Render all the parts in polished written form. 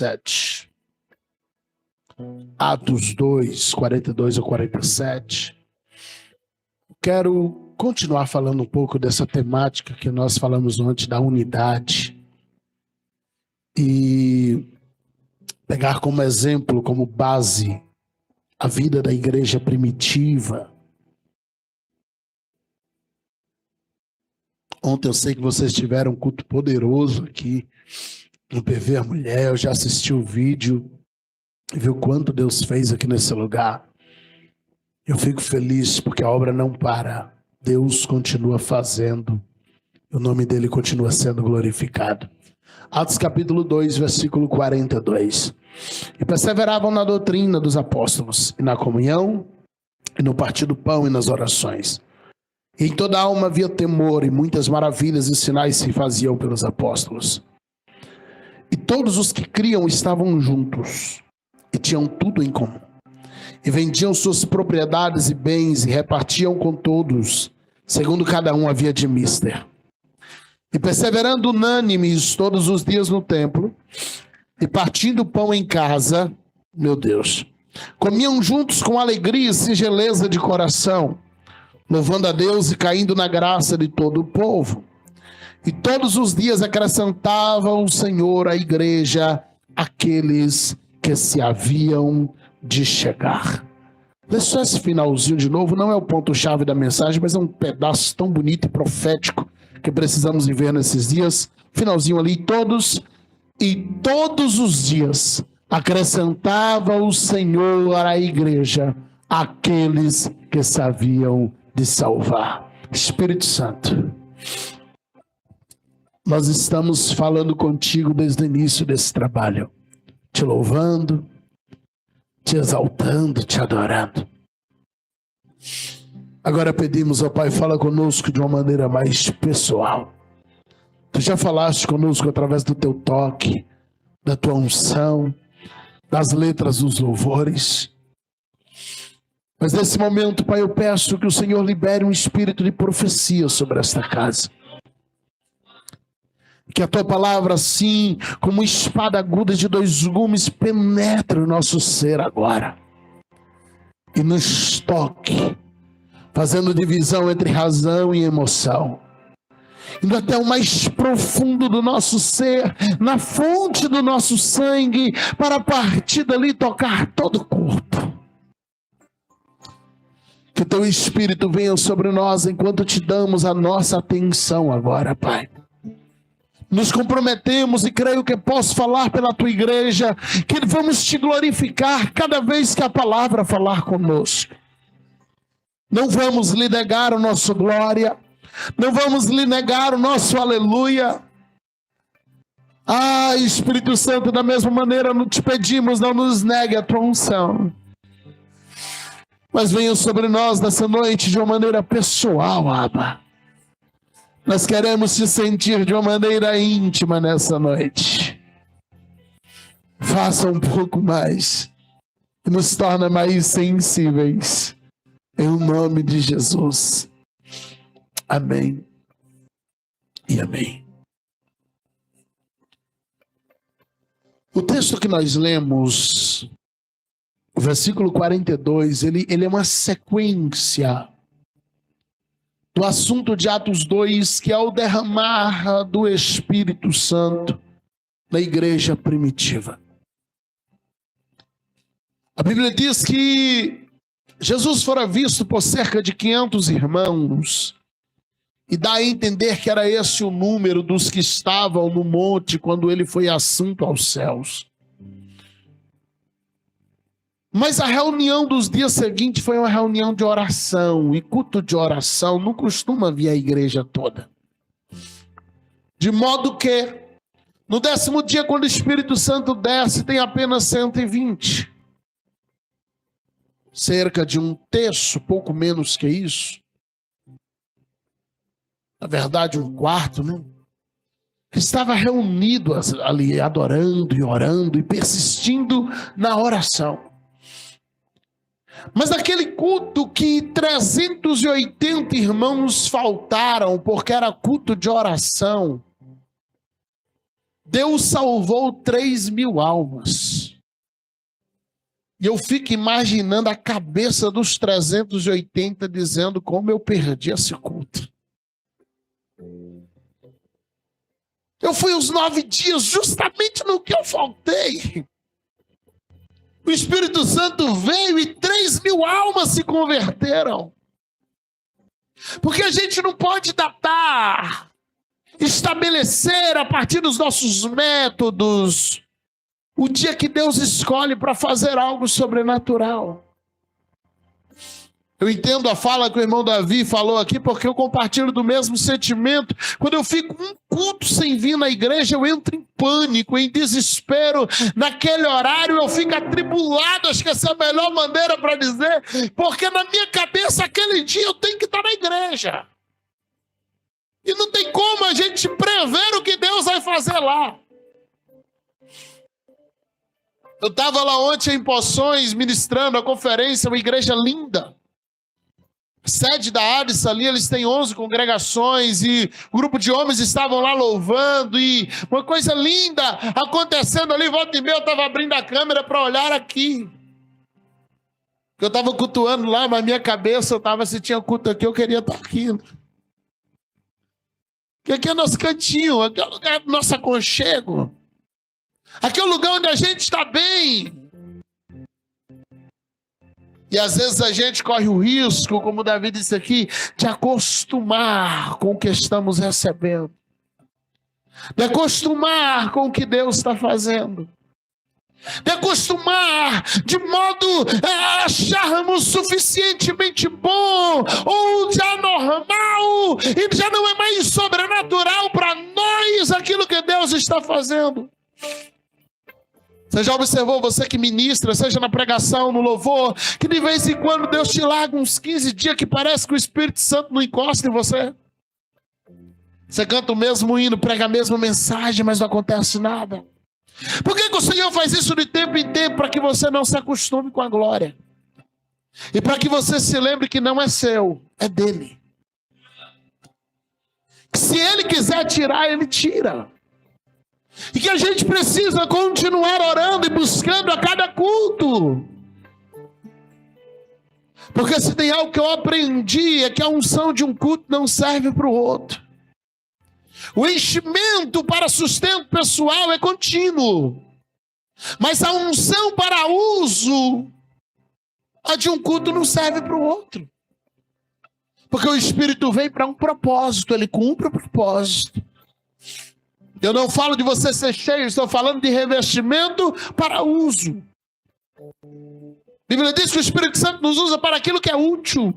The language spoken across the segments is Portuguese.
7. Atos 2, 42 a 47. Quero continuar falando um pouco dessa temática que nós falamos ontem, da unidade. E pegar como exemplo, como base, a vida da igreja primitiva. Ontem eu sei que vocês tiveram um culto poderoso aqui no PV A Mulher. Eu já assisti o vídeo e vi o quanto Deus fez aqui nesse lugar. Eu fico feliz porque a obra não para. Deus continua fazendo. O nome dele continua sendo glorificado. Atos capítulo 2, versículo 42. E perseveravam na doutrina dos apóstolos, e na comunhão, e no partir do pão, e nas orações. E em toda a alma havia temor, e muitas maravilhas e sinais se faziam pelos apóstolos. E todos os que criam estavam juntos, e tinham tudo em comum. E vendiam suas propriedades e bens, e repartiam com todos, segundo cada um havia de mister. E perseverando unânimes todos os dias no templo, e partindo pão em casa, meu Deus, comiam juntos com alegria e singeleza de coração, louvando a Deus e caindo na graça de todo o povo. E todos os dias acrescentava o Senhor à igreja aqueles que se haviam de chegar. Lê só esse finalzinho de novo, não é o ponto-chave da mensagem, mas é um pedaço tão bonito e profético que precisamos viver nesses dias. Finalzinho ali, todos os dias acrescentava o Senhor à igreja aqueles que se haviam de salvar. Espírito Santo, nós estamos falando contigo desde o início desse trabalho, te louvando, te exaltando, te adorando. Agora pedimos, ó Pai, fala conosco de uma maneira mais pessoal. Tu já falaste conosco através do teu toque, da tua unção, das letras dos louvores. Mas nesse momento, Pai, eu peço que o Senhor libere um espírito de profecia sobre esta casa. Que a tua palavra, assim, como espada aguda de 2 gumes, penetre o nosso ser agora. E nos toque, fazendo divisão entre razão e emoção. Indo até o mais profundo do nosso ser, na fonte do nosso sangue, para a partir dali tocar todo o corpo. Que o teu Espírito venha sobre nós enquanto te damos a nossa atenção agora, Pai. Nos comprometemos e creio que posso falar pela tua igreja, que vamos te glorificar cada vez que a palavra falar conosco. Não vamos lhe negar a nossa glória, não vamos lhe negar o nosso aleluia. Ah, Espírito Santo, da mesma maneira não te pedimos, não nos negue a tua unção. Mas venha sobre nós nessa noite de uma maneira pessoal, Abba. Nós queremos te sentir de uma maneira íntima nessa noite. Faça um pouco mais. E nos torna mais sensíveis. Em nome de Jesus. Amém. E amém. O texto que nós lemos, o versículo 42, ele é uma sequência do assunto de Atos 2, que é o derramar do Espírito Santo na igreja primitiva. A Bíblia diz que Jesus fora visto por cerca de 500 irmãos, e dá a entender que era esse o número dos que estavam no monte quando ele foi assunto aos céus. Mas a reunião dos dias seguintes foi uma reunião de oração, e culto de oração não costuma vir a igreja toda. De modo que, no 10º dia, quando o Espírito Santo desce, tem apenas 120. Cerca de 1/3, pouco menos que isso. Na verdade, 1/4, né? Estava reunido ali, adorando e orando e persistindo na oração. Mas naquele culto que 380 irmãos faltaram, porque era culto de oração, Deus salvou 3.000 almas. E eu fico imaginando a cabeça dos 380 dizendo como eu perdi esse culto. Eu fui os 9 dias justamente no que eu faltei. O Espírito Santo veio e 3.000 almas se converteram. Porque a gente não pode datar, estabelecer a partir dos nossos métodos o dia que Deus escolhe para fazer algo sobrenatural. Eu entendo a fala que o irmão Davi falou aqui, porque eu compartilho do mesmo sentimento. Quando eu fico um culto sem vir na igreja, eu entro em pânico, em desespero. Naquele horário eu fico atribulado, acho que essa é a melhor maneira para dizer, porque na minha cabeça aquele dia eu tenho que estar na igreja. E não tem como a gente prever o que Deus vai fazer lá. Eu estava lá ontem em Poções, ministrando a conferência, uma igreja linda. Sede da Addis ali, eles têm 11 congregações e o grupo de homens estavam lá louvando e uma coisa linda acontecendo ali. Volta e meia eu estava abrindo a câmera para olhar aqui. Eu estava cultuando lá, mas minha cabeça eu estava, se tinha culto aqui, eu queria estar aqui. Porque aqui é nosso cantinho, aqui é o lugar do nosso aconchego. Aqui é o lugar onde a gente está bem. E às vezes a gente corre o risco, como o Davi disse aqui, de acostumar com o que estamos recebendo. De acostumar com o que Deus está fazendo. De acostumar de modo a acharmos suficientemente bom ou já normal e já não é mais sobrenatural para nós aquilo que Deus está fazendo. Você já observou, você que ministra, seja na pregação, no louvor, que de vez em quando Deus te larga uns 15 dias que parece que o Espírito Santo não encosta em você? Você canta o mesmo hino, prega a mesma mensagem, mas não acontece nada. Por que o Senhor faz isso de tempo em tempo? Para que você não se acostume com a glória. E para que você se lembre que não é seu, é dele. Se ele quiser tirar, ele tira. E que a gente precisa continuar orando e buscando a cada culto. Porque se tem algo que eu aprendi, é que a unção de um culto não serve para o outro. O enchimento para sustento pessoal é contínuo. Mas a unção para uso, a de um culto não serve para o outro. Porque o Espírito vem para um propósito, ele cumpre o propósito. Eu não falo de você ser cheio, estou falando de revestimento para uso. A Bíblia diz que o Espírito Santo nos usa para aquilo que é útil.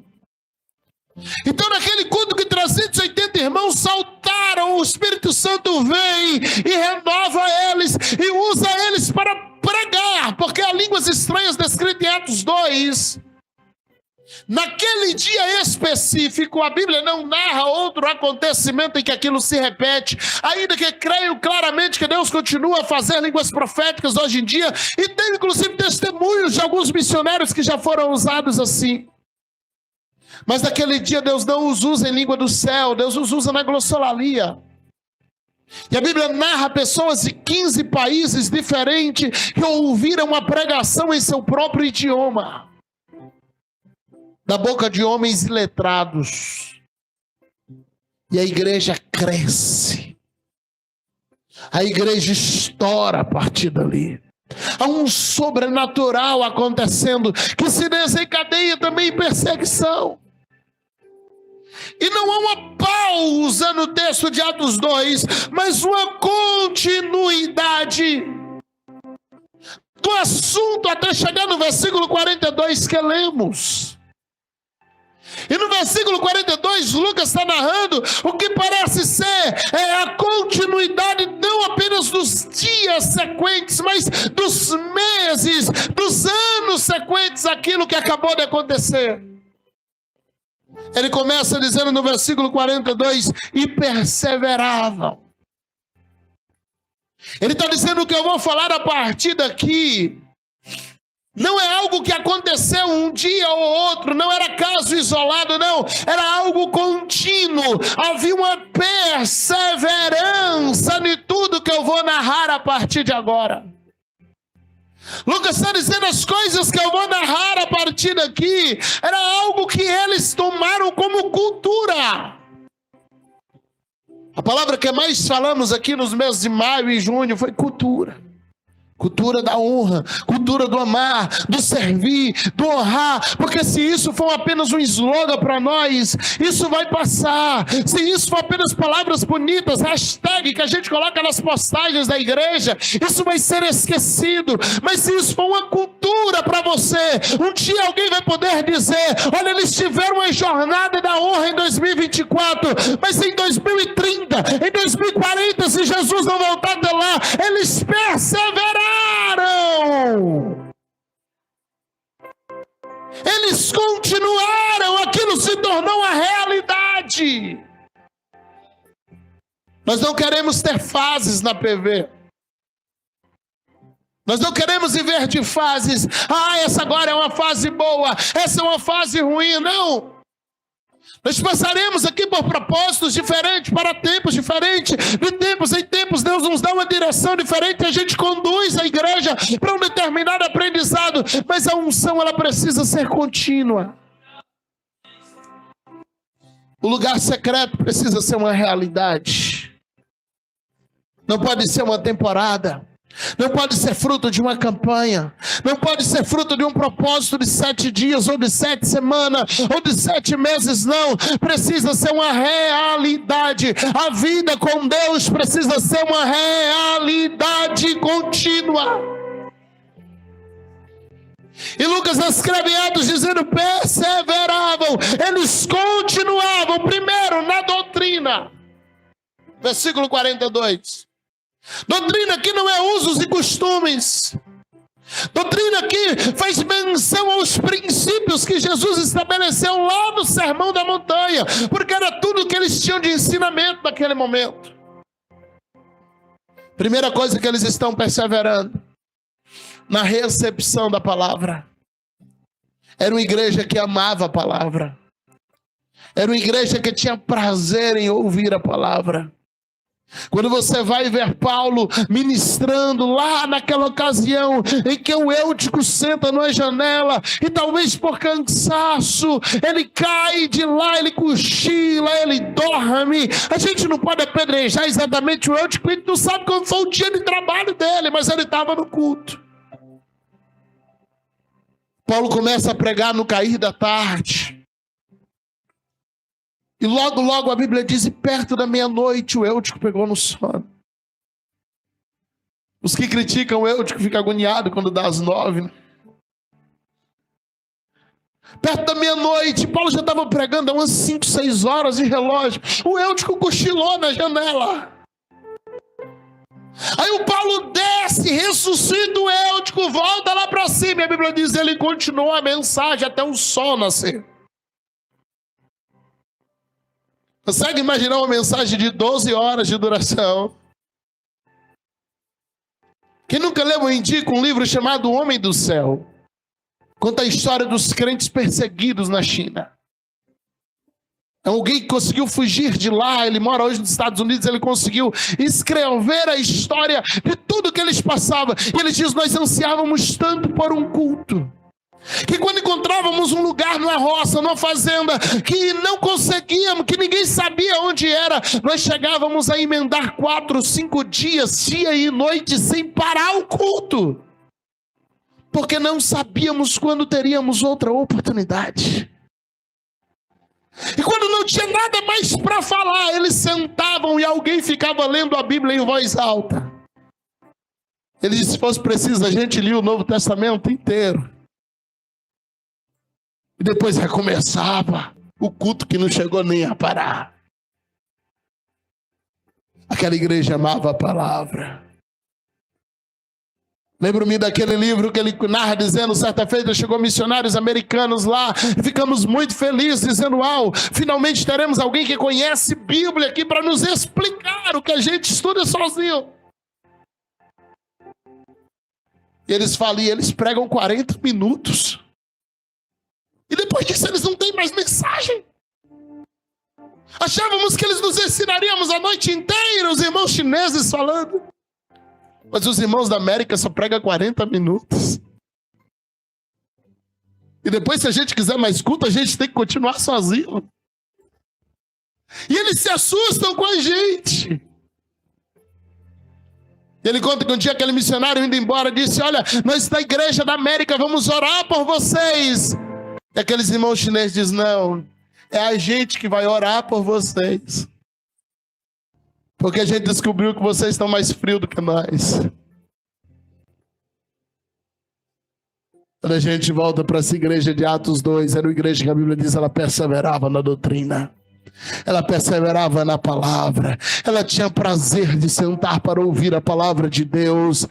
Então naquele culto que 380 irmãos saltaram, o Espírito Santo vem e renova eles e usa eles para pregar, porque há línguas estranhas descritas em Atos 2. Naquele dia específico, a Bíblia não narra outro acontecimento em que aquilo se repete, ainda que creio claramente que Deus continua a fazer línguas proféticas hoje em dia, e tem inclusive testemunhos de alguns missionários que já foram usados assim. Mas naquele dia Deus não os usa em língua do céu, Deus os usa na glossolalia. E a Bíblia narra pessoas de 15 países diferentes que ouviram a pregação em seu próprio idioma, da boca de homens iletrados. E a igreja cresce. A igreja estoura a partir dali. Há um sobrenatural acontecendo que se desencadeia também em perseguição. E não há uma pausa no texto de Atos 2, mas uma continuidade do assunto até chegar no versículo 42 que lemos. E no versículo 42, Lucas está narrando o que parece ser a continuidade não apenas dos dias sequentes, mas dos meses, dos anos sequentes, aquilo que acabou de acontecer. Ele começa dizendo no versículo 42, e perseveravam. Ele está dizendo que eu vou falar a partir daqui Não é algo que aconteceu um dia ou outro, não era caso isolado, não. Era algo contínuo. Havia uma perseverança em tudo que eu vou narrar a partir de agora. Lucas está dizendo as coisas que eu vou narrar a partir daqui. Era algo que eles tomaram como cultura. A palavra que mais falamos aqui nos meses de maio e junho foi cultura. Cultura da honra, cultura do amar, do servir, do honrar, porque se isso for apenas um slogan para nós, isso vai passar. Se isso for apenas palavras bonitas, hashtag que a gente coloca nas postagens da igreja, isso vai ser esquecido. Mas se isso for uma cultura para você, um dia alguém vai poder dizer: olha, eles tiveram uma jornada da honra em 2024, mas em 2030, em 2040, se Jesus não voltar até lá, eles perseveraram. Eles continuaram, aquilo se tornou uma realidade. Nós não queremos ter fases na PV. Nós não queremos viver de fases. Essa agora é uma fase boa, essa é uma fase ruim. Não. Nós passaremos aqui por propósitos diferentes, para tempos diferentes. De tempos em tempos, Deus nos dá uma direção diferente. A gente conduz a igreja para um determinado aprendizado. Mas a unção, ela precisa ser contínua. O lugar secreto precisa ser uma realidade. Não pode ser uma temporada. Não pode ser fruto de uma campanha. Não pode ser fruto de um propósito de 7 dias, ou de 7 semanas, ou de 7 meses, não. Precisa ser uma realidade. A vida com Deus precisa ser uma realidade contínua. E Lucas escreve Atos dizendo: perseveravam. Eles continuavam primeiro na doutrina. Versículo 42. Doutrina que não é usos e costumes. Doutrina que faz menção aos princípios que Jesus estabeleceu lá no Sermão da Montanha, porque era tudo que eles tinham de ensinamento naquele momento. Primeira coisa que eles estão perseverando na recepção da palavra. Era uma igreja que amava a palavra. Era uma igreja que tinha prazer em ouvir a palavra. Quando você vai ver Paulo ministrando lá naquela ocasião em que o Eutico senta numa janela e talvez por cansaço ele cai de lá, ele cochila, ele dorme. A gente não pode apedrejar exatamente o Eutico, a gente não sabe como foi o dia de trabalho dele, mas ele estava no culto. Paulo começa a pregar no cair da tarde. E logo a Bíblia diz: e perto da meia-noite o Eutico pegou no sono. Os que criticam o Eutico ficam agoniados quando dá as 9. Né? Perto da meia-noite, Paulo já estava pregando há umas 5, 6 horas de relógio. O Eutico cochilou na janela. Aí o Paulo desce, ressuscita o Eutico, volta lá para cima. E a Bíblia diz: ele continuou a mensagem até o sol nascer. Consegue imaginar uma mensagem de 12 horas de duração? Quem nunca leu, eu indico um livro chamado O Homem do Céu. Conta a história dos crentes perseguidos na China. É alguém que conseguiu fugir de lá, ele mora hoje nos Estados Unidos, ele conseguiu escrever a história de tudo que eles passavam. E ele diz: nós ansiávamos tanto por um culto, que quando encontrávamos um lugar numa roça, numa fazenda, que não conseguíamos, que ninguém sabia onde era, nós chegávamos a emendar 4, 5 dias, dia e noite, sem parar o culto, porque não sabíamos quando teríamos outra oportunidade. E quando não tinha nada mais para falar, eles sentavam e alguém ficava lendo a Bíblia em voz alta. Ele disse: se fosse preciso, a gente lia o Novo Testamento inteiro. E depois recomeçava o culto que não chegou nem a parar. Aquela igreja amava a palavra. Lembro-me daquele livro que ele narra dizendo: certa feita chegou missionários americanos lá, ficamos muito felizes, dizendo: uau, finalmente teremos alguém que conhece Bíblia aqui para nos explicar o que a gente estuda sozinho. E eles falam, e eles pregam 40 minutos. E depois disso eles não têm mais mensagem. Achávamos que eles nos ensinaríamos a noite inteira, os irmãos chineses falando. Mas os irmãos da América só pregam 40 minutos. E depois, se a gente quiser mais culto, a gente tem que continuar sozinho. E eles se assustam com a gente. E ele conta que um dia aquele missionário indo embora disse, olha, nós da igreja da América vamos orar por vocês. E aqueles irmãos chineses dizem, não, é a gente que vai orar por vocês. Porque a gente descobriu que vocês estão mais frios do que nós. Quando a gente volta para essa igreja de Atos 2, era uma igreja que a Bíblia diz, ela perseverava na doutrina. Ela perseverava na palavra. Ela tinha prazer de sentar para ouvir a palavra de Deus.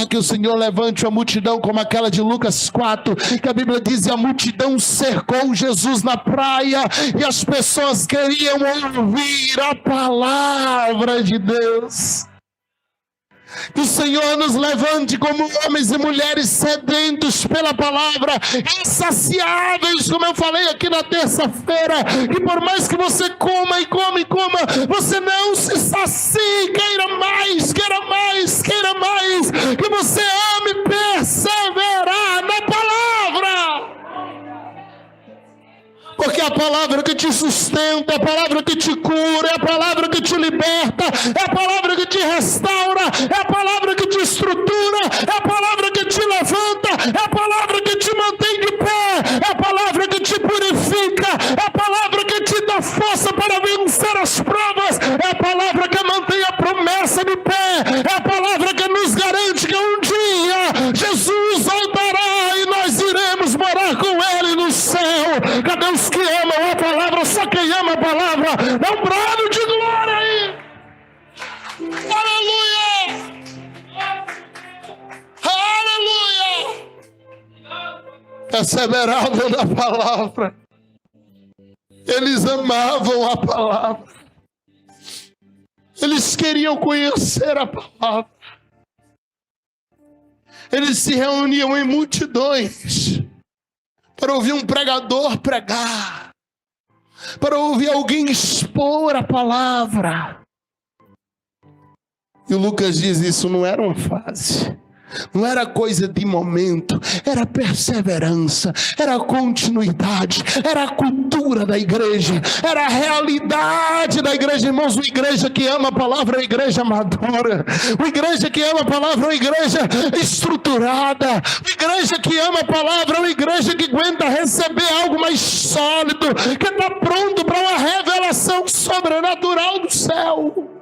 Que o Senhor levante uma multidão como aquela de Lucas 4, que a Bíblia diz, a multidão cercou Jesus na praia e as pessoas queriam ouvir a palavra de Deus. Que o Senhor nos levante como homens e mulheres sedentos pela palavra, insaciáveis, como eu falei aqui na terça-feira, que por mais que você coma e coma e coma, você não se sacie, queira mais, queira mais, queira mais, que você ame perseverar na palavra. Porque é a palavra que te sustenta, é a palavra que te cura, é a palavra que te liberta, é a palavra que te restaura, é a palavra que te estrutura, é a palavra que te levanta, é a palavra que te mantém de pé, é a palavra que te purifica, é a palavra que te dá força para vencer as provas, é a palavra que mantém a promessa de pé, é a palavra que nos garante que um dia Jesus voltará e nós iremos morar com Ele no céu. Cadê os que amam a palavra? Só quem ama a palavra, dá um brado de glória aí. Aleluia! Aleluia! Perseveravam na palavra. Eles amavam a palavra. Eles queriam conhecer a palavra. Eles se reuniam em multidões para ouvir um pregador pregar, para ouvir alguém expor a palavra. E o Lucas diz, isso não era uma fase, não era coisa de momento, era perseverança, era continuidade, era a cultura da igreja, era a realidade da igreja. Irmãos, uma igreja que ama a palavra é uma igreja madura, uma igreja que ama a palavra é uma igreja estruturada, uma igreja que ama a palavra é uma igreja que aguenta receber algo mais sólido, que está pronto para uma revelação sobrenatural do céu.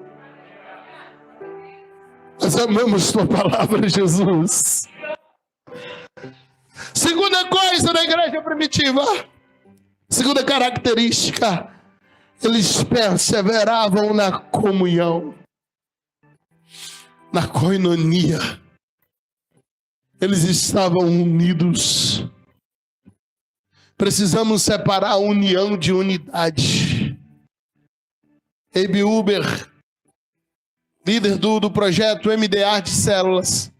Nós amamos tua palavra, Jesus. Segunda coisa da igreja primitiva, segunda característica, eles perseveravam na comunhão, na koinonia. Eles estavam unidos. Precisamos separar a união de unidade. Abe Uber, líder do projeto MDA de células,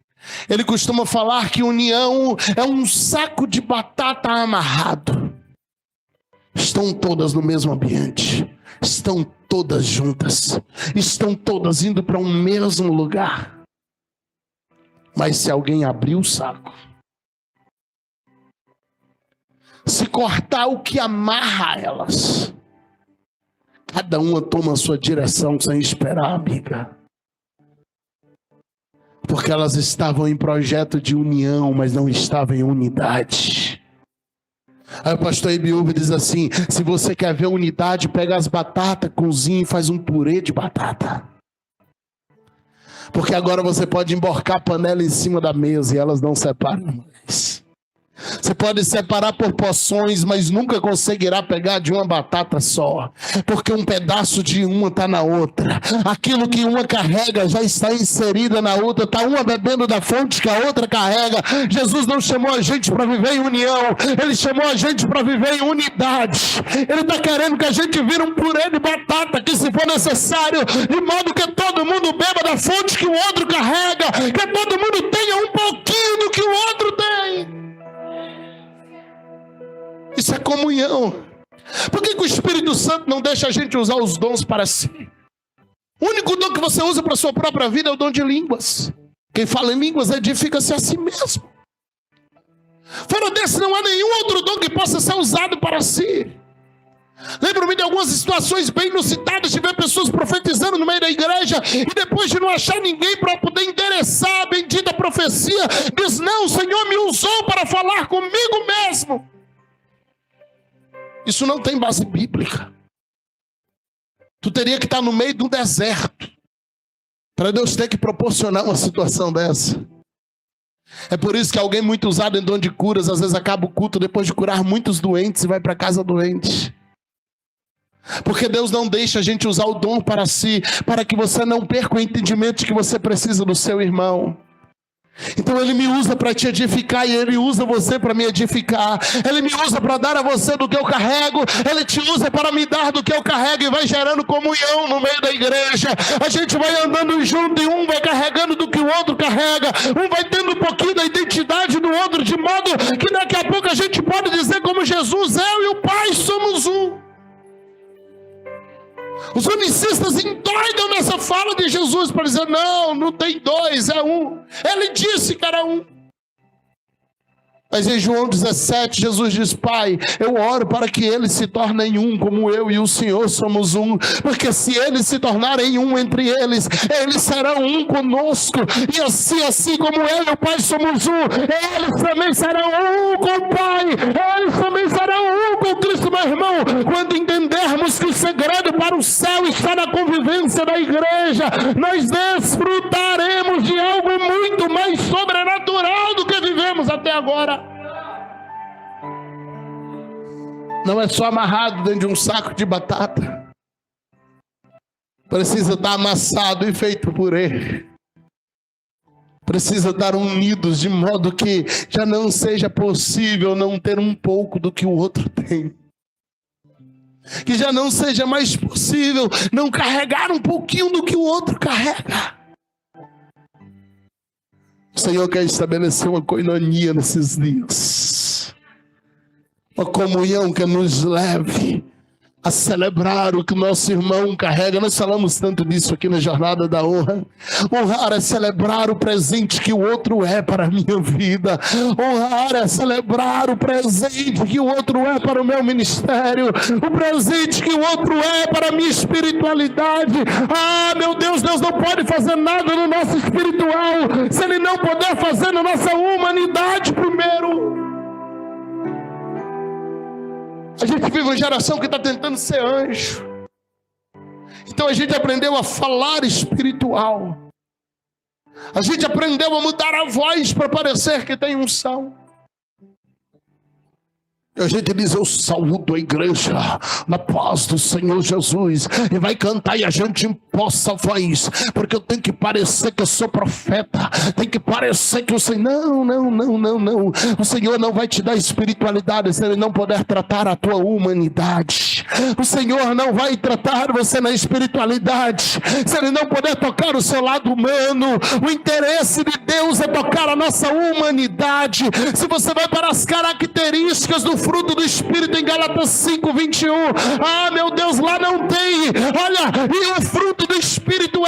ele costuma falar que união é um saco de batata amarrado. Estão todas no mesmo ambiente, estão todas juntas, estão todas indo para um mesmo lugar. Mas se alguém abrir o saco, se cortar o que amarra elas, cada uma toma a sua direção sem esperar, amiga. Porque elas estavam em projeto de união, mas não estavam em unidade. Aí o pastor Ibiúbe diz assim, se você quer ver unidade, pega as batatas, cozinha e faz um purê de batata. Porque agora você pode emborcar a panela em cima da mesa e elas não separam mais. Você pode separar por porções, mas nunca conseguirá pegar de uma batata só, porque um pedaço de uma está na outra. Aquilo que uma carrega já está inserida na outra. Está uma bebendo da fonte que a outra carrega. Jesus não chamou a gente para viver em união, Ele chamou a gente para viver em unidade. Ele está querendo que a gente vire um purê de batata, que se for necessário, de modo que todo mundo beba da fonte que o outro carrega, que todo mundo tenha um pouquinho do que o outro tem. Isso é comunhão. Por que o Espírito Santo não deixa a gente usar os dons para si? O único dom que você usa para a sua própria vida é o dom de línguas. Quem fala em línguas edifica-se a si mesmo. Fora desse, não há nenhum outro dom que possa ser usado para si. Lembro-me de algumas situações bem inusitadas de ver pessoas profetizando no meio da igreja e depois de não achar ninguém para poder endereçar a bendita profecia, diz: não, o Senhor me usou para falar comigo mesmo. Isso não tem base bíblica. Tu teria que estar no meio de um deserto para Deus ter que proporcionar uma situação dessa. É por isso que alguém muito usado em dom de curas, às vezes acaba o culto depois de curar muitos doentes e vai para casa doente. Porque Deus não deixa a gente usar o dom para si, para que você não perca o entendimento de que você precisa do seu irmão. Então Ele me usa para te edificar e Ele usa você para me edificar. Ele me usa para dar a você do que eu carrego. Ele te usa para me dar do que eu carrego e vai gerando comunhão no meio da igreja. A gente vai andando junto e um vai carregando do que o outro carrega. Um vai tendo um pouquinho da identidade do outro, de modo que daqui a pouco a gente pode dizer como Jesus: eu e o Pai somos um. Os unicistas endoidam nessa fala de Jesus para dizer: não, não tem dois, é um. Ele disse que era um. Mas em João 17, Jesus diz: Pai, eu oro para que eles se tornem um, como eu e o Senhor somos um. Porque se eles se tornarem um entre eles, eles serão um conosco. E assim como eu e o Pai somos um, eles também serão um com o Pai. Eles também serão um com Cristo, meu irmão. Quando entendermos que o segredo para o céu está na convivência da igreja, nós desfrutaremos de algo muito mais sobrenatural do que vivemos até agora. Não é só amarrado dentro de um saco de batata. Precisa estar amassado e feito purê. Precisa estar unidos de modo que já não seja possível não ter um pouco do que o outro tem. Que já não seja mais possível não carregar um pouquinho do que o outro carrega. O Senhor quer estabelecer uma koinonia nesses dias. Uma comunhão que nos leve a celebrar o que o nosso irmão carrega. Nós falamos tanto disso aqui na Jornada da Honra. Honrar é celebrar o presente que o outro é para a minha vida. Honrar é celebrar o presente que o outro é para o meu ministério. O presente que o outro é para a minha espiritualidade. Ah, meu Deus, Deus não pode fazer nada no nosso espiritual se Ele não puder fazer na nossa humanidade primeiro. A gente vive uma geração que está tentando ser anjo. Então a gente aprendeu a falar espiritual. A gente aprendeu a mudar a voz para parecer que tem unção. E a gente diz: eu saúdo a igreja na paz do Senhor Jesus. E vai cantar e a gente empossa a voz. Porque eu tenho que parecer que eu sou profeta. Tem que parecer que eu sei. Não. O Senhor não vai te dar espiritualidade se Ele não puder tratar a tua humanidade. O Senhor não vai tratar você na espiritualidade se Ele não puder tocar o seu lado humano. O interesse de Deus é tocar a nossa humanidade. Se você vai para as características do fruto do Espírito em Gálatas 5:21, ah, meu Deus, lá não tem. Olha, e o fruto do Espírito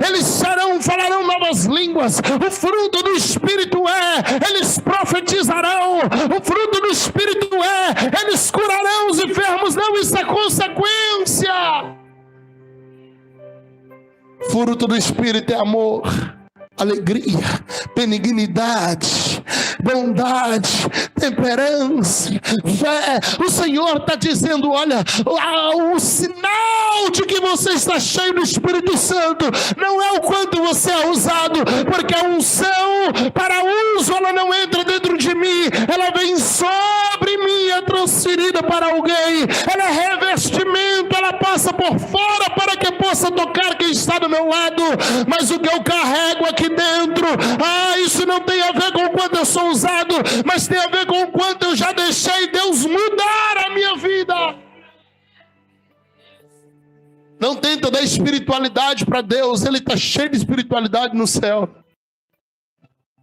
eles falarão novas línguas. O fruto do Espírito eles profetizarão. O fruto do Espírito eles curarão os enfermos. Não, isso é consequência. Fruto do Espírito é amor, alegria, benignidade, bondade, temperança, fé. O Senhor está dizendo: olha, o sinal de que você está cheio do Espírito Santo não é o quanto você é usado, porque a unção para uso ela não entra dentro de mim, mim, ela vem sobre mim, é transferida para alguém, ela é revestimento, ela passa por fora para que possa tocar quem está do meu lado, mas o que eu carrego aqui dentro, isso não tem a ver com o quanto eu sou usado, mas tem a ver com o quanto eu já deixei Deus mudar a minha vida. Não tenta dar espiritualidade para Deus, Ele está cheio de espiritualidade no céu.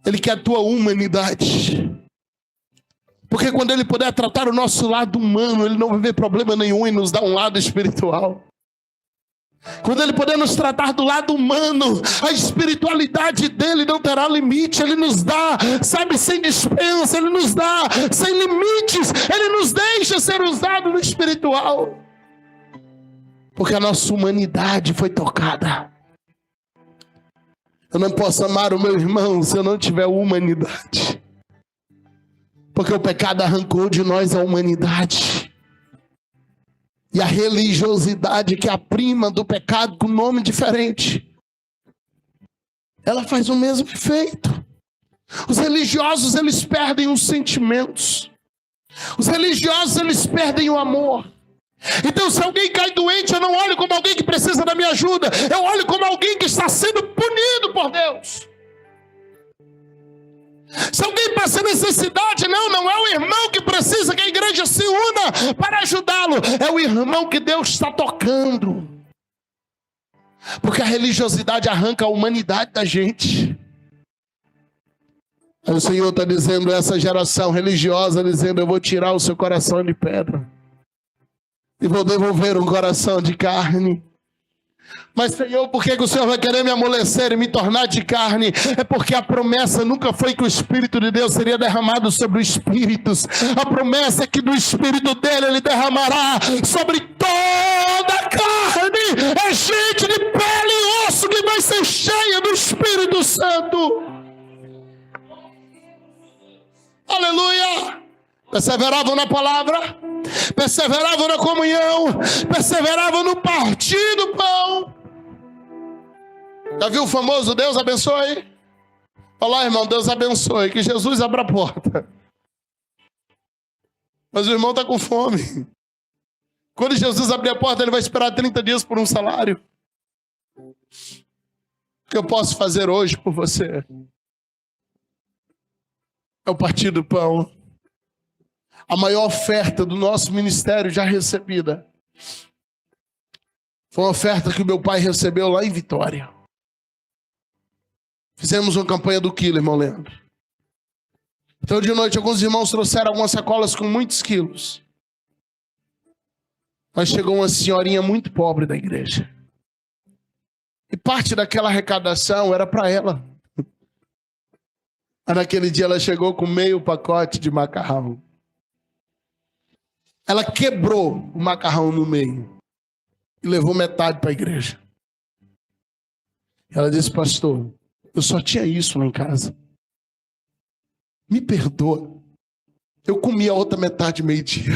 Ele quer a tua humanidade. Porque quando Ele puder tratar o nosso lado humano, Ele não vai ver problema nenhum em nos dar um lado espiritual. Quando Ele puder nos tratar do lado humano, a espiritualidade dEle não terá limite. Ele nos dá, sabe, sem dispensa. Ele nos dá sem limites. Ele nos deixa ser usado no espiritual. Porque a nossa humanidade foi tocada. Eu não posso amar o meu irmão se eu não tiver humanidade. Porque o pecado arrancou de nós a humanidade. E a religiosidade, que é a prima do pecado com nome diferente, ela faz o mesmo efeito. Os religiosos, eles perdem os sentimentos. Os religiosos, eles perdem o amor. Então, se alguém cai doente, eu não olho como alguém que precisa da minha ajuda. Eu olho como alguém que está sendo punido por Deus. Se alguém passa necessidade, não é o irmão que precisa que a igreja se una para ajudá-lo. É o irmão que Deus está tocando. Porque a religiosidade arranca a humanidade da gente. Aí o Senhor está dizendo, essa geração religiosa, dizendo, eu vou tirar o seu coração de pedra e vou devolver um coração de carne. Mas, Senhor, por que o Senhor vai querer me amolecer e me tornar de carne? É porque a promessa nunca foi que o Espírito de Deus seria derramado sobre os espíritos. A promessa é que do Espírito dele Ele derramará sobre toda a carne. É gente de pele e osso que vai ser cheia do Espírito Santo. Aleluia! Perseveravam na palavra, perseveravam na comunhão, perseveravam no partir do pão. Já viu o famoso Deus abençoe? Olá, irmão, Deus abençoe, que Jesus abra a porta. Mas o irmão está com fome. Quando Jesus abrir a porta, ele vai esperar 30 dias por um salário. O que eu posso fazer hoje por você? É o partir do pão. A maior oferta do nosso ministério já recebida foi uma oferta que o meu pai recebeu lá em Vitória. Fizemos uma campanha do quilo, irmão Leandro. Então de noite alguns irmãos trouxeram algumas sacolas com muitos quilos. Mas chegou uma senhorinha muito pobre da igreja. E parte daquela arrecadação era para ela. Mas naquele dia ela chegou com meio pacote de macarrão. Ela quebrou o macarrão no meio e levou metade para a igreja. Ela disse, pastor, eu só tinha isso lá em casa. Me perdoa. Eu comi a outra metade meio-dia.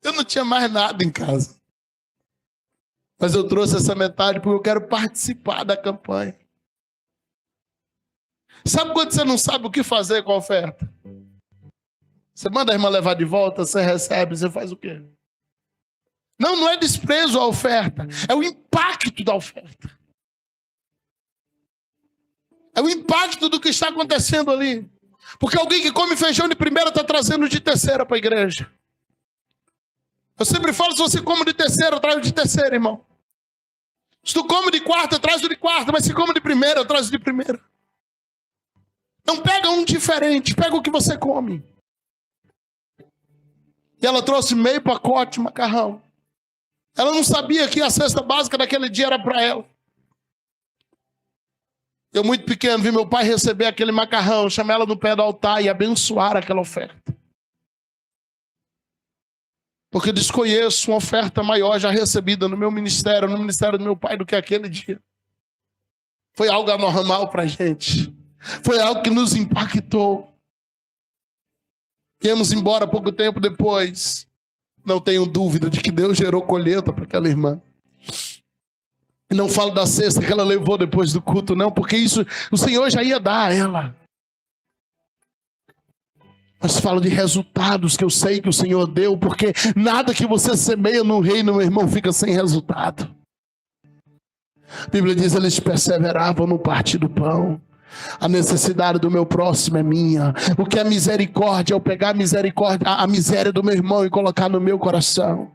Eu não tinha mais nada em casa. Mas eu trouxe essa metade porque eu quero participar da campanha. Sabe quando você não sabe o que fazer com a oferta? Você manda a irmã levar de volta, você recebe, você faz o quê? Não é desprezo à oferta, é o impacto da oferta. É o impacto do que está acontecendo ali. Porque alguém que come feijão de primeira está trazendo de terceira para a igreja. Eu sempre falo, se você come de terceira, traz de terceira, irmão. Se tu come de quarta, traz o de quarta, mas se come de primeira, traz o de primeira. Não pega um diferente, pega o que você come. E ela trouxe meio pacote de macarrão. Ela não sabia que a cesta básica daquele dia era para ela. Eu, muito pequeno, vi meu pai receber aquele macarrão, chamar ela no pé do altar e abençoar aquela oferta. Porque eu desconheço uma oferta maior já recebida no meu ministério, no ministério do meu pai, do que aquele dia. Foi algo anormal para a gente. Foi algo que nos impactou. Viemos embora pouco tempo depois. Não tenho dúvida de que Deus gerou colheita para aquela irmã. E não falo da cesta que ela levou depois do culto, não, porque isso o Senhor já ia dar a ela. Mas falo de resultados que eu sei que o Senhor deu, porque nada que você semeia no reino, meu irmão, fica sem resultado. A Bíblia diz, eles perseveravam no partir do pão. A necessidade do meu próximo é minha. O que é misericórdia? É eu pegar a misericórdia, a miséria do meu irmão e colocar no meu coração.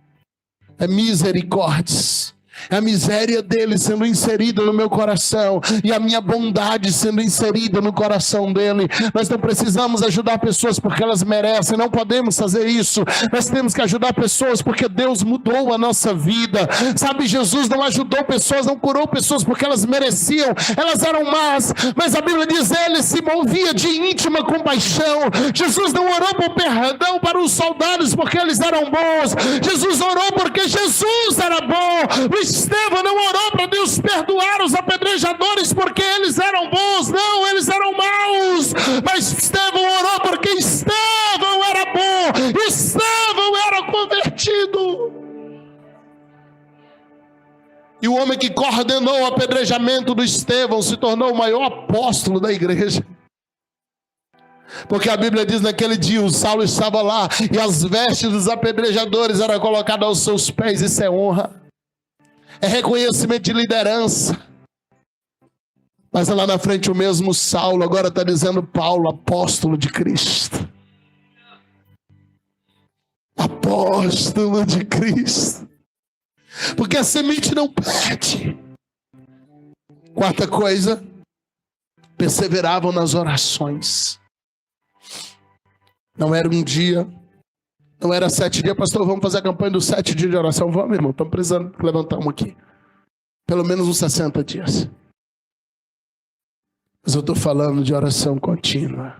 É misericórdia. É a miséria dele sendo inserida no meu coração e a minha bondade sendo inserida no coração dele. Nós não precisamos ajudar pessoas porque elas merecem, não podemos fazer isso. Nós temos que ajudar pessoas porque Deus mudou a nossa vida. Sabe, Jesus não ajudou pessoas, não curou pessoas porque elas mereciam, elas eram más, mas a Bíblia diz, ele se movia de íntima compaixão. Jesus não orou por perdão para os soldados porque eles eram bons. Jesus orou porque Jesus era bom. Estevão não orou para Deus perdoar os apedrejadores porque eles eram bons, não, eles eram maus, mas Estevão orou porque Estevão era bom, Estevão era convertido. E o homem que coordenou o apedrejamento do Estevão se tornou o maior apóstolo da igreja. Porque a Bíblia diz, naquele dia o Saulo estava lá e as vestes dos apedrejadores eram colocadas aos seus pés. Isso é honra. É reconhecimento de liderança. Mas lá na frente o mesmo Saulo agora está dizendo Paulo, apóstolo de Cristo. Apóstolo de Cristo. Porque a semente não perde. Quarta coisa, perseveravam nas orações. Não era um dia, não era 7 dias, pastor, vamos fazer a campanha dos 7 dias de oração. Vamos, irmão, estamos precisando levantar um aqui. Pelo menos uns 60 dias. Mas eu estou falando de oração contínua.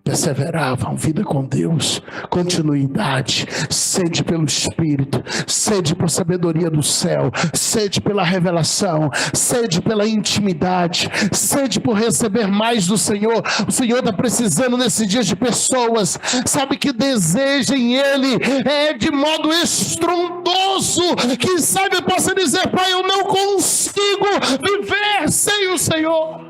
Perseveravam, vida com Deus, continuidade, sede pelo Espírito, sede por sabedoria do céu, sede pela revelação, sede pela intimidade, sede por receber mais do Senhor. O Senhor está precisando nesses dias de pessoas, sabe, que desejem Ele de modo estrondoso, que sabe, possa dizer, Pai, eu não consigo viver sem o Senhor.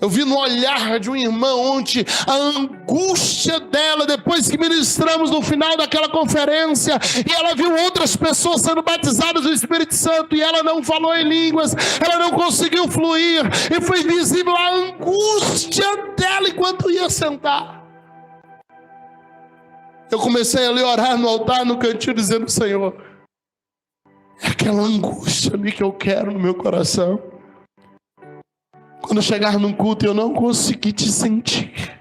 Eu vi no olhar de uma irmã ontem a angústia dela depois que ministramos no final daquela conferência, e ela viu outras pessoas sendo batizadas do Espírito Santo e ela não falou em línguas, ela não conseguiu fluir, e foi visível a angústia dela enquanto ia sentar. Eu comecei a lhe orar no altar, no cantinho, dizendo, Senhor, é aquela angústia ali que eu quero no meu coração. Quando eu chegar num culto e eu não conseguir te sentir.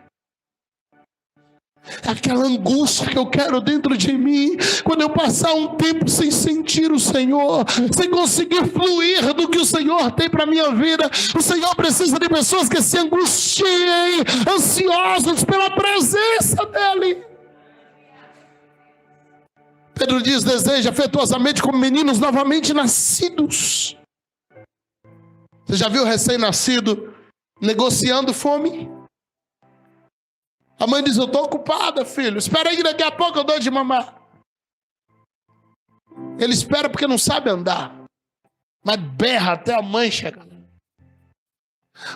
É aquela angústia que eu quero dentro de mim. Quando eu passar um tempo sem sentir o Senhor, sem conseguir fluir do que o Senhor tem para a minha vida. O Senhor precisa de pessoas que se angustiem, ansiosos pela presença dEle. Pedro diz, deseja afetuosamente como meninos novamente nascidos. Você já viu recém-nascido negociando fome? A mãe diz, eu estou ocupada, filho. Espera aí que daqui a pouco eu dou de mamar. Ele espera porque não sabe andar. Mas berra até a mãe chegar.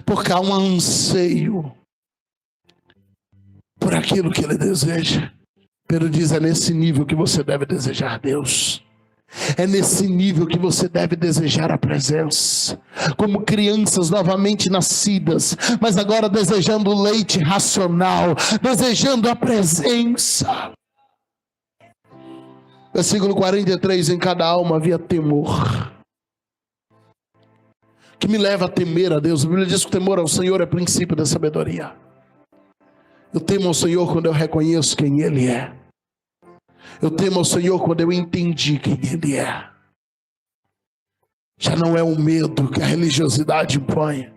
Porque há um anseio por aquilo que ele deseja. Pedro diz, é nesse nível que você deve desejar Deus. É nesse nível que você deve desejar a presença. Como crianças novamente nascidas, mas agora desejando o leite racional, desejando a presença. Versículo 43, em cada alma havia temor. Que me leva a temer a Deus. A Bíblia diz que o temor ao Senhor é princípio da sabedoria. Eu temo ao Senhor quando eu reconheço quem Ele é. Eu temo ao Senhor quando eu entendi quem Ele é. Já não é um medo que a religiosidade impõe.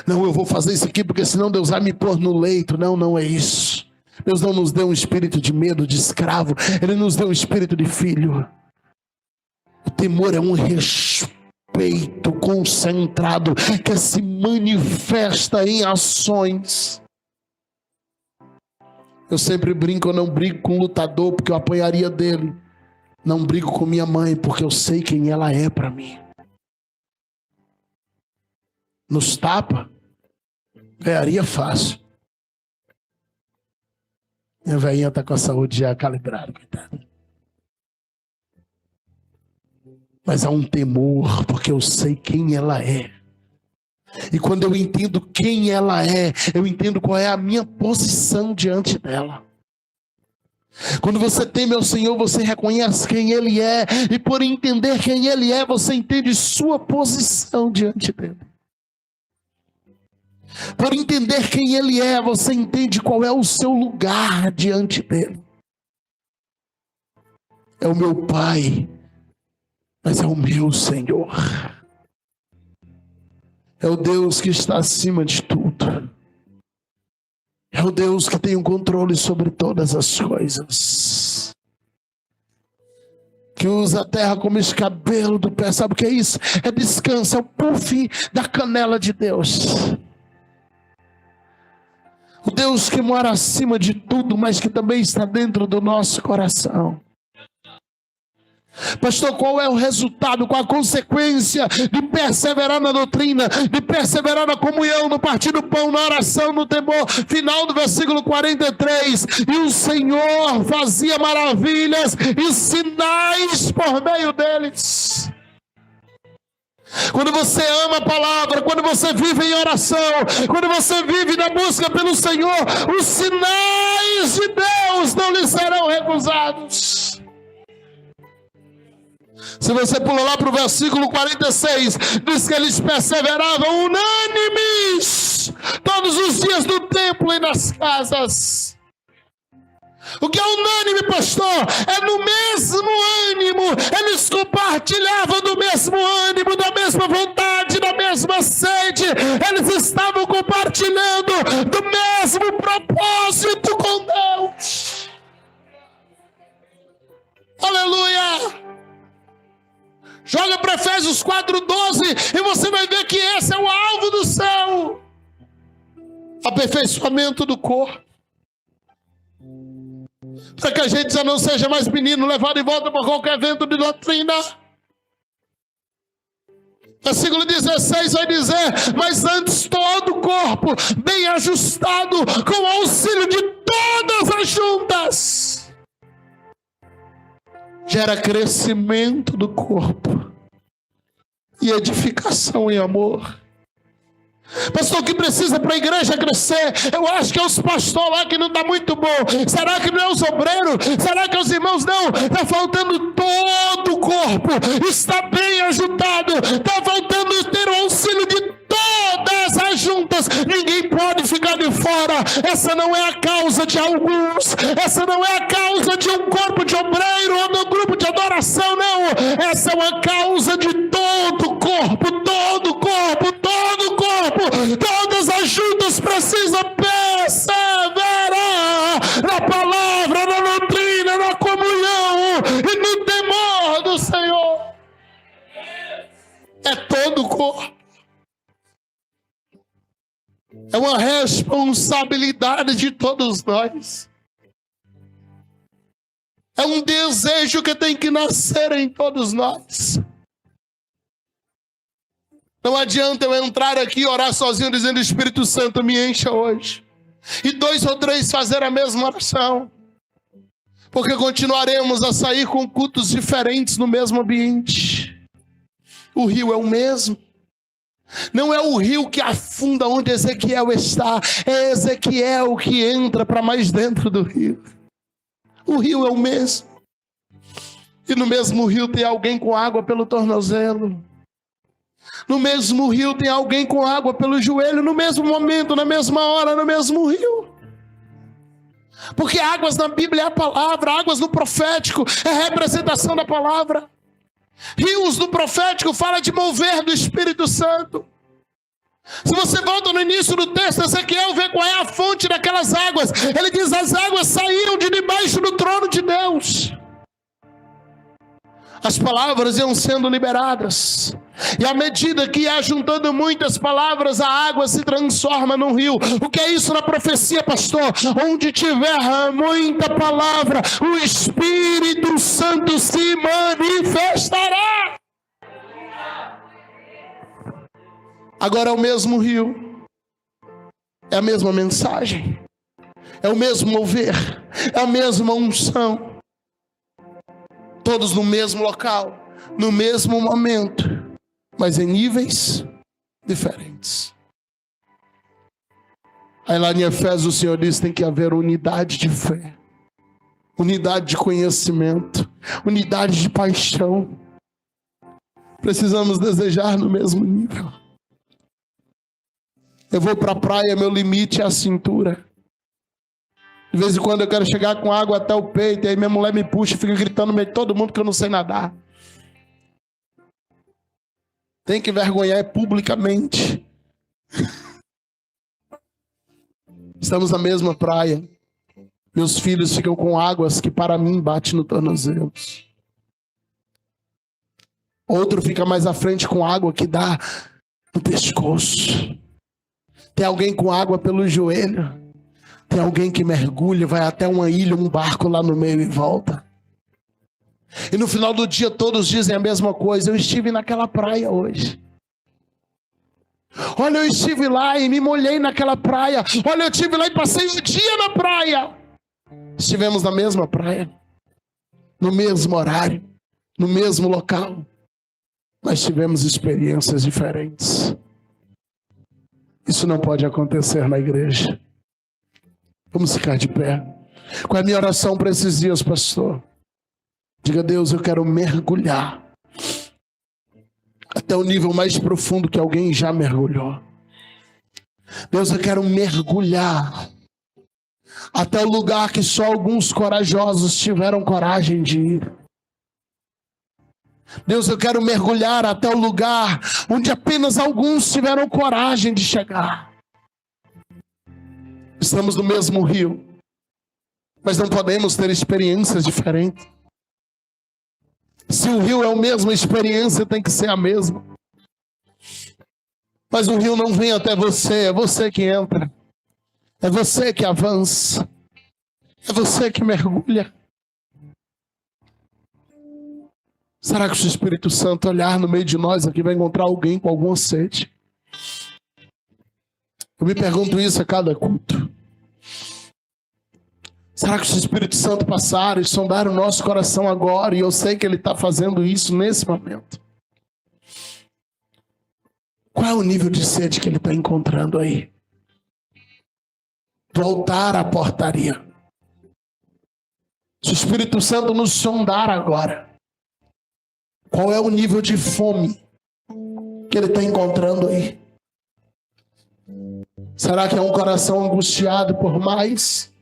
Não, eu vou fazer isso aqui porque senão Deus vai me pôr no leito. Não, não é isso. Deus não nos deu um espírito de medo, de escravo. Ele nos deu um espírito de filho. O temor é um respeito concentrado que se manifesta em ações. Eu sempre brinco, eu não brigo com o lutador porque eu apanharia dele. Não brigo com minha mãe porque eu sei quem ela é para mim. Nos tapa, Ganharia fácil. Minha velhinha está com a saúde já calibrada, coitada. Mas há um temor, porque eu sei quem ela é. E quando eu entendo quem ela é, eu entendo qual é a minha posição diante dela. Quando você teme ao Senhor, você reconhece quem Ele é. E por entender quem Ele é, você entende sua posição diante dele. Por entender quem Ele é, você entende qual é o seu lugar diante dele. É o meu Pai, mas é o meu Senhor. É o Deus que está acima de tudo. É o Deus que tem o controle sobre todas as coisas. Que usa a terra como escabelo do pé. Sabe o que é isso? É descanso, é o puff da canela de Deus. O Deus que mora acima de tudo, mas que também está dentro do nosso coração. Pastor, qual é o resultado, qual a consequência de perseverar na doutrina, de perseverar na comunhão, no partir do pão, na oração, no temor? Final do versículo 43. E o Senhor fazia maravilhas e sinais por meio deles. Quando você ama a palavra, quando você vive em oração, quando você vive na busca pelo Senhor, os sinais de Deus não lhe serão recusados. Se você pular lá para o versículo 46, diz que eles perseveravam unânimes todos os dias no templo e nas casas. O que é unânime, pastor? É no mesmo ânimo. Eles compartilhavam do mesmo ânimo, da mesma vontade, da mesma sede. Eles estavam compartilhando do mesmo propósito com Deus. Aleluia! Joga para Efésios 4:12 e você vai ver que esse é o alvo do céu. Aperfeiçoamento do corpo. Para que a gente já não seja mais menino levado em volta por qualquer vento de doutrina. Versículo 16 vai dizer: mas antes todo o corpo bem ajustado, com o auxílio de todas as juntas, gera crescimento do corpo e edificação em amor. Pastor, o que precisa para a igreja crescer? Eu acho que é os pastores lá que não está muito bom. Será que não é os obreiros? Será que é os irmãos? Não, está faltando todo o corpo. Está bem ajudado. Está faltando ter o auxílio de todas as juntas. Ninguém pode ficar de fora. Essa não é a causa de alguns. Essa não é a causa de um corpo de obreiro ou de um grupo de adoração, não. Essa é uma causa de todo o corpo. Todo o corpo, todo o corpo. Todas as juntas precisam perseverar na palavra, na doutrina, na comunhão e no temor do Senhor. É todo o corpo. É uma responsabilidade de todos nós. É um desejo que tem que nascer em todos nós. Não adianta eu entrar aqui e orar sozinho dizendo: Espírito Santo, me encha hoje. E 2 ou 3 fazer a mesma oração. Porque continuaremos a sair com cultos diferentes no mesmo ambiente. O rio é o mesmo. Não é o rio que afunda onde Ezequiel está. É Ezequiel que entra para mais dentro do rio. O rio é o mesmo. E no mesmo rio tem alguém com água pelo tornozelo. No mesmo rio tem alguém com água pelo joelho, no mesmo momento, na mesma hora, no mesmo rio. Porque águas na Bíblia é a palavra, águas no profético é a representação da palavra. Rios no profético fala de mover do Espírito Santo. Se você volta no início do texto, Ezequiel vê qual é a fonte daquelas águas. Ele diz: as águas saíam de debaixo do trono de Deus. As palavras iam sendo liberadas. E à medida que ia juntando muitas palavras, a água se transforma num rio. O que é isso na profecia, pastor? Onde tiver muita palavra, o Espírito Santo se manifestará. Agora é o mesmo rio. É a mesma mensagem, é o mesmo mover, é a mesma unção. Todos no mesmo local, no mesmo momento, mas em níveis diferentes. Aí lá em Efésios o Senhor diz que tem que haver unidade de fé, unidade de conhecimento, unidade de paixão. Precisamos desejar no mesmo nível. Eu vou para a praia, meu limite é a cintura. De vez em quando eu quero chegar com água até o peito, e aí minha mulher me puxa e fica gritando no meio de todo mundo que eu não sei nadar. Tem que envergonhar publicamente. Estamos na mesma praia. Meus filhos ficam com águas que para mim bate no tornozelo. Outro fica mais à frente com água que dá no pescoço. Tem alguém com água pelo joelho. Tem alguém que mergulha, vai até uma ilha, um barco lá no meio e volta. E no final do dia todos dizem a mesma coisa. Eu estive naquela praia hoje. Olha, eu estive lá e me molhei naquela praia. Olha, eu estive lá e passei o dia na praia. Estivemos na mesma praia, no mesmo horário, no mesmo local, mas tivemos experiências diferentes. Isso não pode acontecer na igreja. Vamos ficar de pé. Qual é a minha oração para esses dias, pastor? Diga a Deus, eu quero mergulhar até o nível mais profundo que alguém já mergulhou. Deus, eu quero mergulhar até o lugar que só alguns corajosos tiveram coragem de ir. Deus, eu quero mergulhar até o lugar onde apenas alguns tiveram coragem de chegar. Estamos no mesmo rio, mas não podemos ter experiências diferentes. Se o rio é a mesma, a experiência tem que ser a mesma. Mas o rio não vem até você, é você que entra. É você que avança. É você que mergulha. Será que o Espírito Santo olhar no meio de nós aqui vai encontrar alguém com alguma sede? Eu me pergunto isso a cada culto. Será que o Espírito Santo passar e sondar o nosso coração agora? E eu sei que Ele está fazendo isso nesse momento. Qual é o nível de sede que Ele está encontrando aí? Do altar à portaria. Se o Espírito Santo nos sondar agora, qual é o nível de fome que Ele está encontrando aí? Será que é um coração angustiado por mais?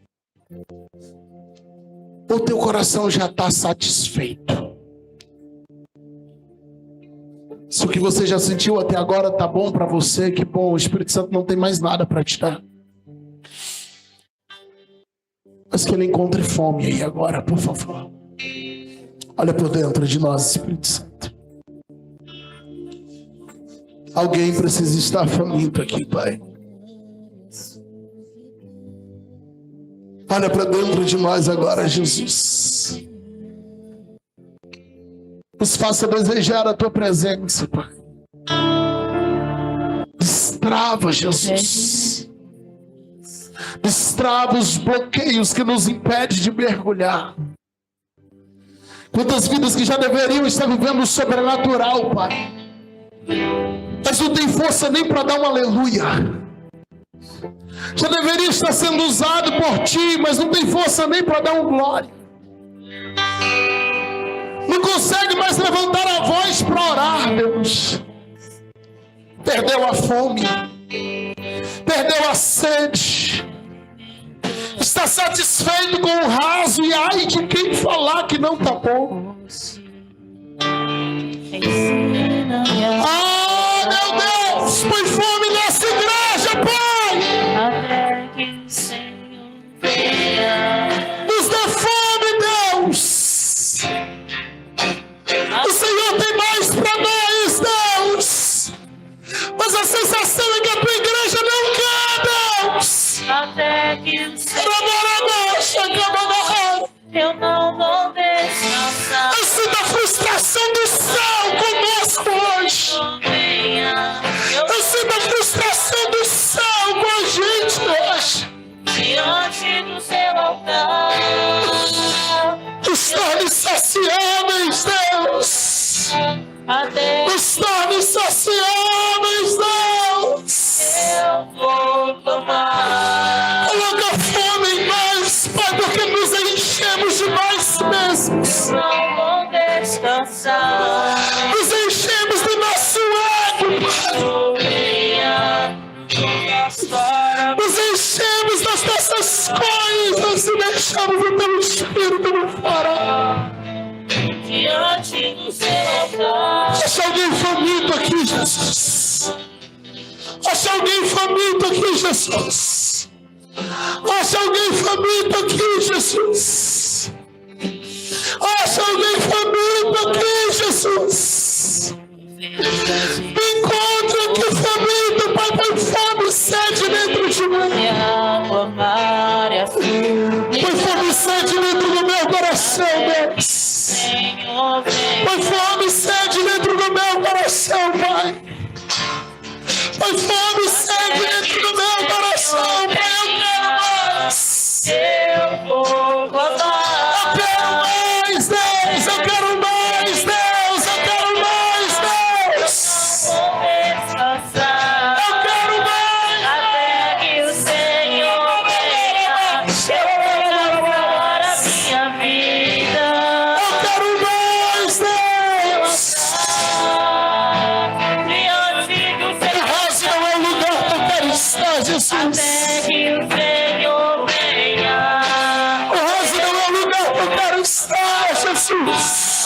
Ou teu coração já está satisfeito? Se o que você já sentiu até agora está bom para você, que bom, o Espírito Santo não tem mais nada para te dar. Mas que Ele encontre fome aí agora, por favor. Olha por dentro de nós, Espírito Santo. Alguém precisa estar faminto aqui, Pai. Olha para dentro de nós agora, Jesus. Nos faça desejar a Tua presença, Pai. Destrava, Jesus. Destrava os bloqueios que nos impedem de mergulhar. Quantas vidas que já deveriam estar vivendo o sobrenatural, Pai. Mas não tem força nem para dar um aleluia. Já deveria estar sendo usado por Ti, mas não tem força nem para dar um glória. Não consegue mais levantar a voz para orar, Deus. Perdeu a fome. Perdeu a sede. Está satisfeito com o raso e ai de quem falar que não está bom. Ah, meu Deus, põe fome nessa igreja, Pai. Até que o Senhor venha. Nos dá fome, Deus. O Senhor tem mais para nós, Deus. Mas a sensação é que a Tua igreja não quer, Deus. Até que o Senhor eu não vou descansar. Eu sinto a frustração do céu conosco hoje. mais fora. Nos enchemos das nossas coisas e deixamos o teu Espírito no fora. Diante do seu altar. Acha alguém faminto aqui, Jesus. Acha alguém faminto aqui, Jesus. Acha alguém faminto aqui, Jesus. Acha alguém faminto aqui, Jesus. Me encontra aqui faminto, Pai, põe fome e sede dentro de mim. Põe fome e sede dentro do meu coração, Deus. Põe fome e sede dentro do meu coração, Pai. Põe fome e sede dentro do meu coração, Pai. Eu vou voltar. Eu quero mais, Deus. Eu quero mais, Deus. Eu quero mais, Deus. Vou descansar. Eu quero mais. Até que o Senhor venha. Eu vou agora minha vida. Eu quero mais, Deus. Diante do O Senhor. raso não é o lugar que eu quero estar, Jesus. Até que o Senhor venha. O raso não é o lugar que eu quero estar, Jesus.